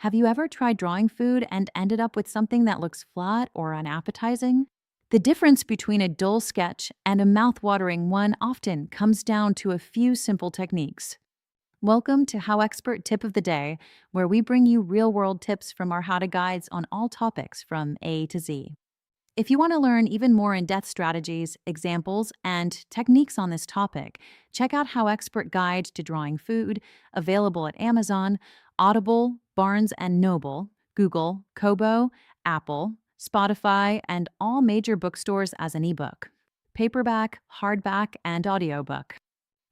Have you ever tried drawing food and ended up with something that looks flat or unappetizing? The difference between a dull sketch and a mouth-watering one often comes down to a few simple techniques. Welcome to HowExpert Tip of the Day, where we bring you real-world tips from our how-to guides on all topics from A to Z. If you want to learn even more in-depth strategies, examples, and techniques on this topic, check out HowExpert Guide to Drawing Food, available at Amazon, Audible, Barnes& and Noble, Google, Kobo, Apple, Spotify, and all major bookstores as an ebook, paperback, hardback, and audiobook.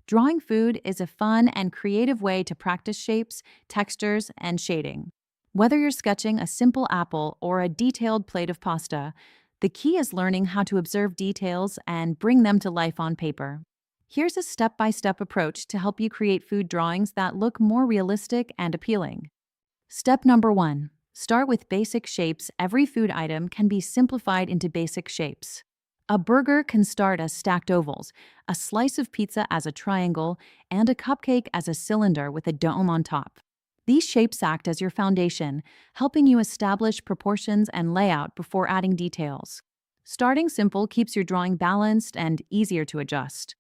Drawing food is a fun and creative way to practice shapes, textures, and shading. Whether you're sketching a simple apple or a detailed plate of pasta, the key is learning how to observe details and bring them to life on paper. Here's a step-by-step approach to help you create food drawings that look more realistic and appealing. Step number 1. Start with basic shapes. Every food item can be simplified into basic shapes. A burger can start as stacked ovals, a slice of pizza as a triangle, and a cupcake as a cylinder with a dome on top. These shapes act as your foundation, helping you establish proportions and layout before adding details. Starting simple keeps your drawing balanced and easier to adjust.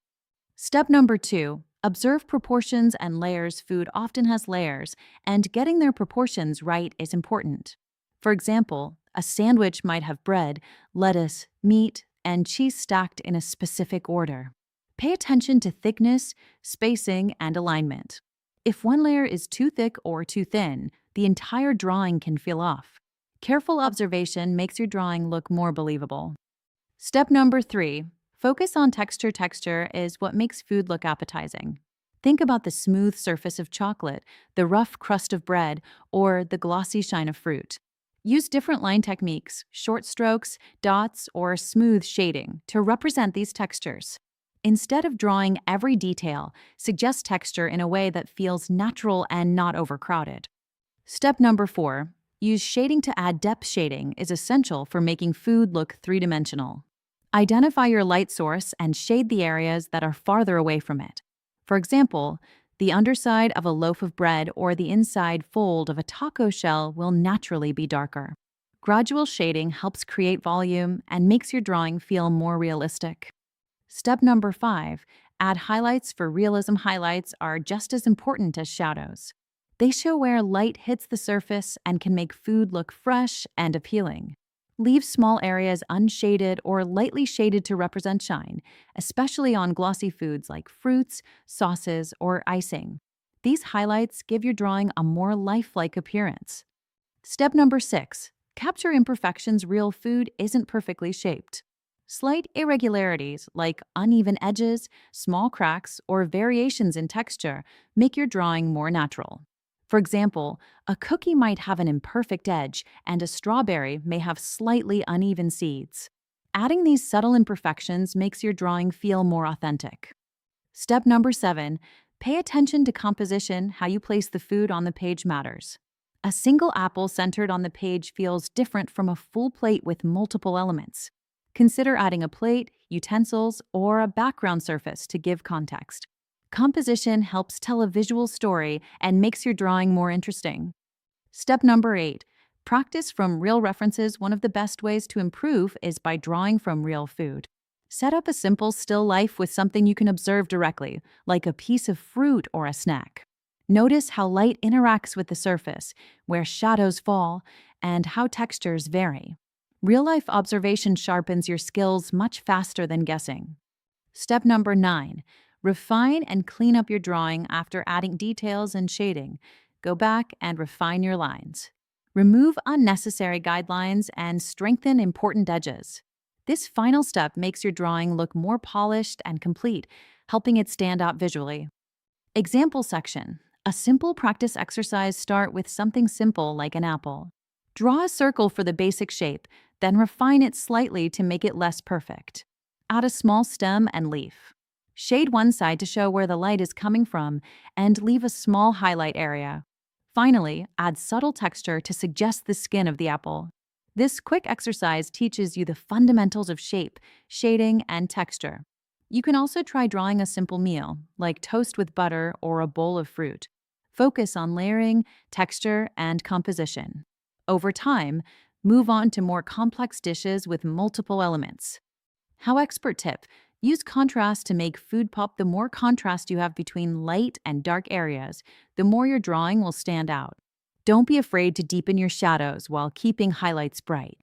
Step number 2. Observe proportions and layers. Food often has layers, and getting their proportions right is important. For example, a sandwich might have bread, lettuce, meat, and cheese stacked in a specific order. Pay attention to thickness, spacing, and alignment. If one layer is too thick or too thin, the entire drawing can feel off. Careful observation makes your drawing look more believable. Step number 3. Focus on texture. Texture is what makes food look appetizing. Think about the smooth surface of chocolate, the rough crust of bread, or the glossy shine of fruit. Use different line techniques, short strokes, dots, or smooth shading to represent these textures. Instead of drawing every detail, suggest texture in a way that feels natural and not overcrowded. Step number 4. Use shading to add depth. Shading is essential for making food look three-dimensional. Identify your light source and shade the areas that are farther away from it. For example, the underside of a loaf of bread or the inside fold of a taco shell will naturally be darker. Gradual shading helps create volume and makes your drawing feel more realistic. Step number 5. Add highlights. For realism, highlights are just as important as shadows. They show where light hits the surface and can make food look fresh and appealing. Leave small areas unshaded or lightly shaded to represent shine, especially on glossy foods like fruits, sauces, or icing. These highlights give your drawing a more lifelike appearance. Step number 6. Capture imperfections. Real food isn't perfectly shaped. Slight irregularities like uneven edges, small cracks, or variations in texture make your drawing more natural. For example, a cookie might have an imperfect edge, and a strawberry may have slightly uneven seeds. Adding these subtle imperfections makes your drawing feel more authentic. Step number 7. Pay attention to composition. How you place the food on the page matters. A single apple centered on the page feels different from a full plate with multiple elements. Consider adding a plate, utensils, or a background surface to give context. Composition helps tell a visual story and makes your drawing more interesting. Step number 8. Practice from real references. One of the best ways to improve is by drawing from real food. Set up a simple still life with something you can observe directly, like a piece of fruit or a snack. Notice how light interacts with the surface, where shadows fall, and how textures vary. Real-life observation sharpens your skills much faster than guessing. Step number 9. Refine and clean up your drawing. After adding details and shading, go back and refine your lines. Remove unnecessary guidelines and strengthen important edges. This final step makes your drawing look more polished and complete, helping it stand out visually. Example section. A simple practice exercise. Start with something simple like an apple. Draw a circle for the basic shape, then refine it slightly to make it less perfect. Add a small stem and leaf. Shade one side to show where the light is coming from, and leave a small highlight area. Finally, add subtle texture to suggest the skin of the apple. This quick exercise teaches you the fundamentals of shape, shading, and texture. You can also try drawing a simple meal, like toast with butter or a bowl of fruit. Focus on layering, texture, and composition. Over time, move on to more complex dishes with multiple elements. HowExpert Tip: use contrast to make food pop. The more contrast you have between light and dark areas, the more your drawing will stand out. Don't be afraid to deepen your shadows while keeping highlights bright.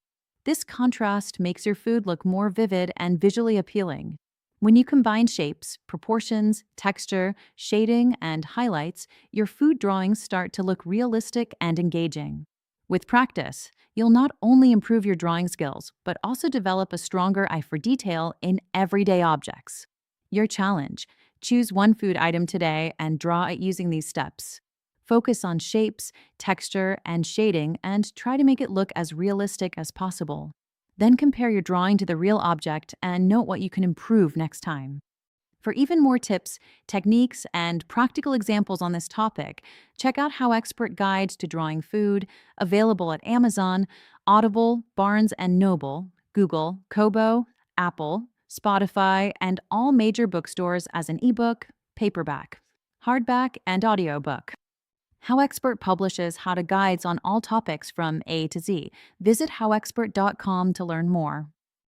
This contrast makes your food look more vivid and visually appealing. When you combine shapes, proportions, texture, shading, and highlights, your food drawings start to look realistic and engaging. With practice, you'll not only improve your drawing skills, but also develop a stronger eye for detail in everyday objects. Your challenge: choose one food item today and draw it using these steps. Focus on shapes, texture, and shading, and try to make it look as realistic as possible. Then compare your drawing to the real object and note what you can improve next time. For even more tips, techniques, and practical examples on this topic, check out How Expert Guides to Drawing Food, available at Amazon, Audible, Barnes& Noble, Google, Kobo, Apple, Spotify, and all major bookstores as an ebook, paperback, hardback, and audiobook. How Expert publishes how-to guides on all topics from A to Z. Visit howexpert.com to learn more.